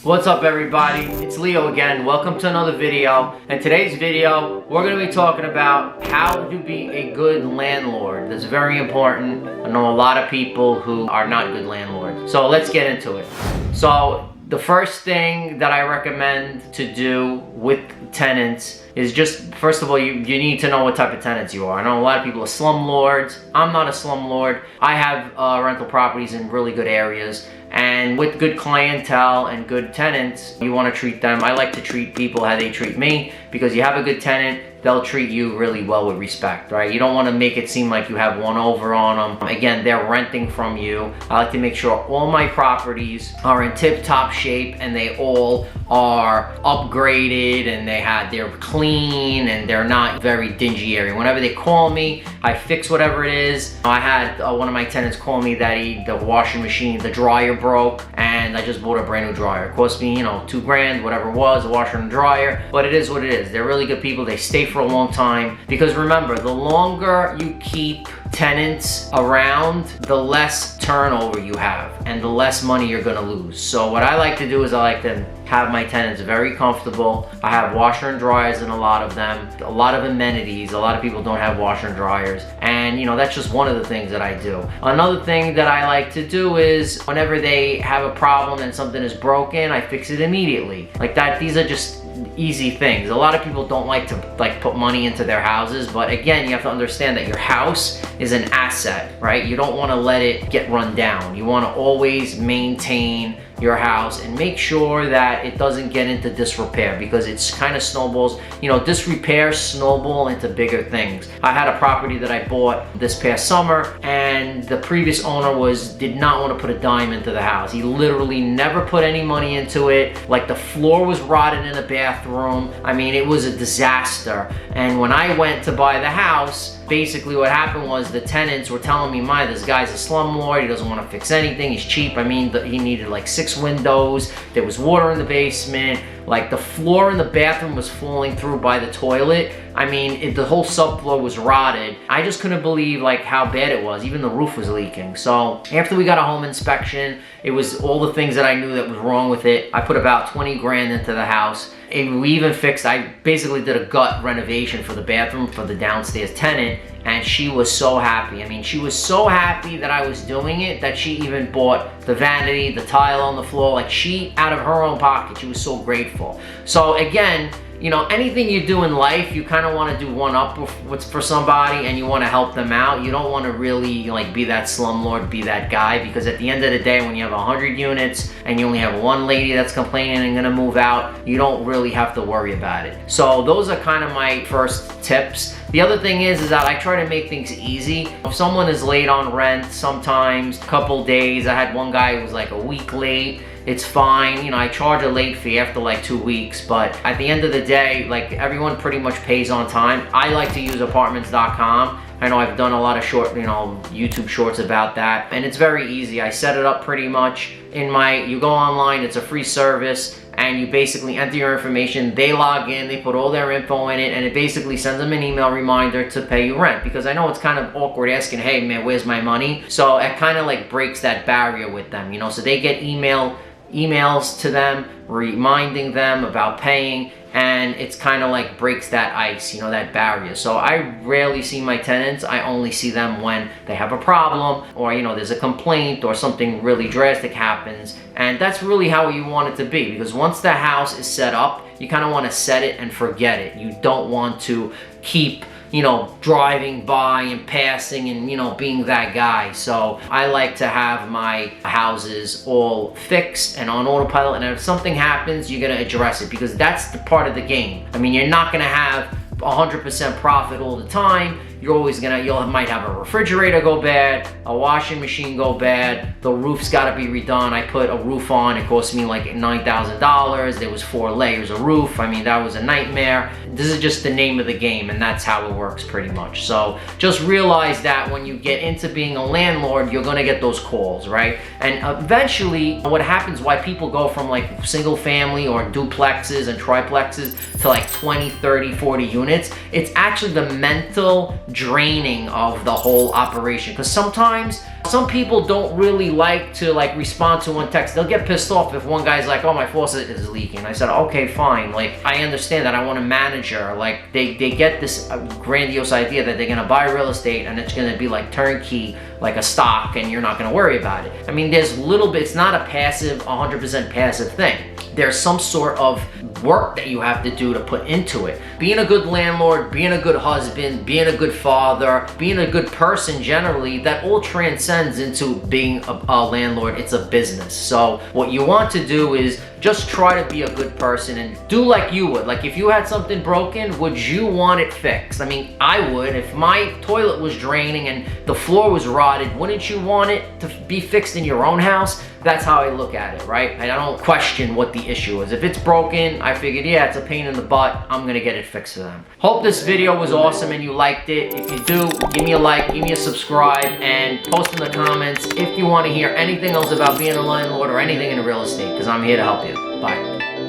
What's up everybody, it's Leo again. Welcome to another video. In today's video, we're going to be talking about how to be a good landlord. That's very important. I know a lot of people who are not good landlords. So let's get into it. So the first thing that I recommend to do with tenants is just, first of all, you need to know what type of tenants you are. I know a lot of people are slumlords. I'm not a slumlord. I have rental properties in really good areas. And with good clientele and good tenants, you want to treat them. I like to treat people how they treat me, because you have a good tenant, they'll treat you really well with respect, right? You don't want to make it seem like you have one over on them. Again, they're renting from you. I like to make sure all my properties are in tip-top shape and they all are upgraded and they're clean and they're not very dingy area. Whenever they call me, I fix whatever it is. I had one of my tenants call me that the washing machine, the dryer broke, and I just bought a brand new dryer. It cost me, $2 grand, whatever it was, a washer and dryer, but it is what it is. They're really good people. They stay for a long time, because remember, the longer you keep tenants around, the less turnover you have and the less money you're gonna lose. So what I like to do is I like to have my tenants very comfortable. I have washer and dryers in a lot of them, a lot of amenities. A lot of people don't have washer and dryers, and that's just one of the things that I do. Another thing that I like to do is whenever they have a problem and something is broken, I fix it immediately. Like that, these are just easy things. A lot of people don't like to put money into their houses, but again, you have to understand that your house is an asset, right? You don't want to let it get run down. You want to always maintain your house and make sure that it doesn't get into disrepair, because it's kind of snowballs. Disrepair snowball into bigger things. I had a property that I bought this past summer, and the previous owner did not want to put a dime into the house. He literally never put any money into it. Like, the floor was rotted in the bathroom. I mean, it was a disaster. And when I went to buy the house, basically what happened was the tenants were telling me, this guy's a slumlord, he doesn't want to fix anything, he's cheap. I mean, he needed like 6 windows, there was water in the basement, like the floor in the bathroom was falling through by the toilet. I mean, the whole subfloor was rotted. I just couldn't believe how bad it was. Even the roof was leaking. So after we got a home inspection, it was all the things that I knew that was wrong with it. I put about 20 grand into the house. And we even fixed, I basically did a gut renovation for the bathroom for the downstairs tenant, and she was so happy. I mean, she was so happy that I was doing it that she even bought the vanity, the tile on the floor, like she, out of her own pocket, she was so grateful. So again, anything you do in life, you kind of want to do one up for somebody, and you want to help them out. You don't want to really be that slumlord, be that guy, because at the end of the day, when you have 100 units and you only have one lady that's complaining and gonna move out, you don't really have to worry about it. So those are kind of my first tips. The other thing is that I try to make things easy. If someone is late on rent, sometimes a couple days, I had one guy who was like a week late. It's fine, I charge a late fee after 2 weeks, but at the end of the day, everyone pretty much pays on time. I like to use apartments.com. I know I've done a lot of YouTube shorts about that, and it's very easy. I set it up pretty much you go online, it's a free service, and you basically enter your information, they log in, they put all their info in it, and it basically sends them an email reminder to pay you rent. Because I know it's kind of awkward asking, hey man, where's my money? So it kind of breaks that barrier with them, so they get emails to them reminding them about paying, and it's kind of breaks that ice, that barrier. So I rarely see my tenants. I only see them when they have a problem, or there's a complaint, or something really drastic happens. And that's really how you want it to be, because once the house is set up, you kind of want to set it and forget it. You don't want to keep driving by and passing and being that guy. So I like to have my houses all fixed and on autopilot, and if something happens, you're gonna address it, because that's the part of the game. I mean, you're not gonna have 100% profit all the time. You're always might have a refrigerator go bad, a washing machine go bad, the roof's gotta be redone. I put a roof on, it cost me $9,000. There was 4 layers of roof. I mean, that was a nightmare. This is just the name of the game, and that's how it works pretty much. So just realize that when you get into being a landlord, you're gonna get those calls, right? And eventually, what happens, why people go from single family or duplexes and triplexes to 20, 30, 40 units, it's actually the mental draining of the whole operation. Because sometimes Some people don't really like to like respond to one text. They'll get pissed off if one guy's like, oh, my faucet is leaking. I said, okay, fine. Like, I understand that. I want a manager. Like, they get this grandiose idea that they're gonna buy real estate and it's gonna be like turnkey, like a stock, and you're not gonna worry about it. I mean, there's little bit, it's not a passive, 100% passive thing. There's some sort of work that you have to do to put into it. Being a good landlord, being a good husband, being a good father, being a good person generally, that all transcends into being a landlord. It's a business. So what you want to do is just try to be a good person and do like you would. Like if you had something broken, would you want it fixed? I mean, I would. If my toilet was draining and the floor was rotted, wouldn't you want it to be fixed in your own house? That's how I look at it, right? And I don't question what the issue is. If it's broken, I figured, yeah, it's a pain in the butt. I'm gonna get it fixed for them. Hope this video was awesome and you liked it. If you do, give me a like, give me a subscribe, and post in the comments if you want to hear anything else about being a landlord or anything in real estate, because I'm here to help you. Bye.